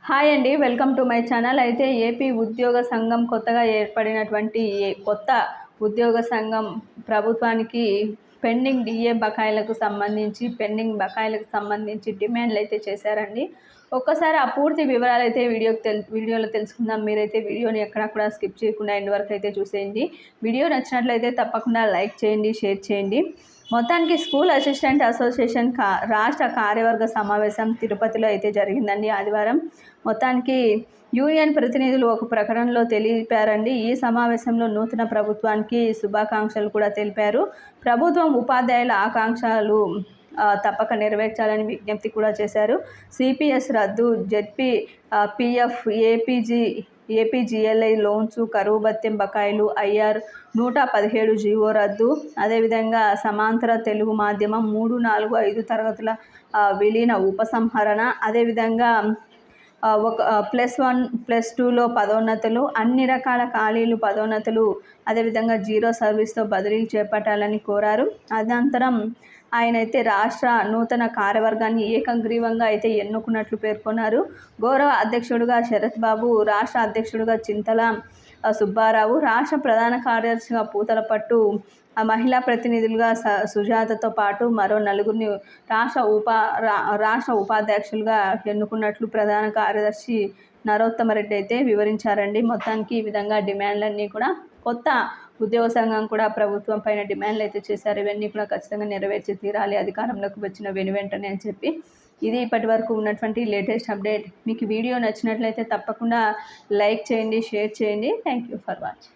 Hi అండి, welcome to my channel. అయితే AP ఉద్యోగ సంఘం కొత్తగా ఏర్పడినటువంటి కొత్త ఉద్యోగ సంఘం ప్రభుత్వానికి పెండింగ్ డిఏ బకాయిలకు సంబంధించి డిమాండ్లు అయితే చేశారండి. ఒక్కసారి ఆ పూర్తి వివరాలు అయితే వీడియోలో తెలుసుకుందాం. మీరైతే వీడియోని ఎక్కడా కూడా స్కిప్ చేయకుండా ఎండ్ వరకు అయితే చూసేయండి. వీడియో నచ్చినట్లయితే తప్పకుండా లైక్ చేయండి, షేర్ చేయండి. మొత్తానికి స్కూల్ అసిస్టెంట్ అసోసియేషన్ రాష్ట్ర కార్యవర్గ సమావేశం తిరుపతిలో అయితే జరిగిందండి ఆదివారం. మొత్తానికి యూనియన్ ప్రతినిధులు ఒక ప్రకటనలో తెలిపారండి. ఈ సమావేశంలో నూతన ప్రభుత్వానికి శుభాకాంక్షలు కూడా తెలిపారు. ప్రభుత్వం ఉపాధ్యాయుల ఆకాంక్షలు తప్పక నెరవేర్చాలని విజ్ఞప్తి కూడా చేశారు. సిపిఎస్ రద్దు, జెడ్పీ పిఎఫ్, ఏపీజీఎల్ఐ లోన్స్, కరువు భత్యం బకాయిలు, ఐఆర్ 117 జీవో రద్దు, అదేవిధంగా సమాంతర తెలుగు మాధ్యమం 3, 4, 5 తరగతుల విలీన ఉపసంహరణ, అదేవిధంగా ఒక +1, +2లో పదోన్నతులు, అన్ని రకాల ఖాళీలు పదోన్నతులు, అదేవిధంగా జీరో సర్వీస్తో బదిలీలు చేపట్టాలని కోరారు. అనంతరం ఆయనైతే రాష్ట్ర నూతన కార్యవర్గాన్ని ఏకగ్రీవంగా అయితే ఎన్నుకున్నట్లు పేర్కొన్నారు. గౌరవ అధ్యక్షుడిగా శరత్ బాబు, రాష్ట్ర అధ్యక్షుడిగా చింతల సుబ్బారావు, రాష్ట్ర ప్రధాన కార్యదర్శిగా పూతలపట్టు, మహిళా ప్రతినిధులుగా సుజాతతో పాటు మరో 4గురిని రాష్ట్ర ఉపాధ్యక్షులుగా ఎన్నుకున్నట్లు ప్రధాన కార్యదర్శి నరోత్తమరెడ్డి అయితే వివరించారండి. మొత్తానికి ఈ విధంగా డిమాండ్లన్నీ కూడా కొత్త ఉద్యోగ సంఘం కూడా ప్రభుత్వం పైన డిమాండ్లు అయితే చేశారు. ఇవన్నీ కూడా ఖచ్చితంగా నెరవేర్చి తీరాలి అధికారంలోకి వచ్చిన వెంటనే అని చెప్పి. ఇది ఇప్పటి వరకు ఉన్నటువంటి లేటెస్ట్ అప్డేట్. మీకు వీడియో నచ్చినట్లయితే తప్పకుండా లైక్ చేయండి, షేర్ చేయండి. Thank you for watching.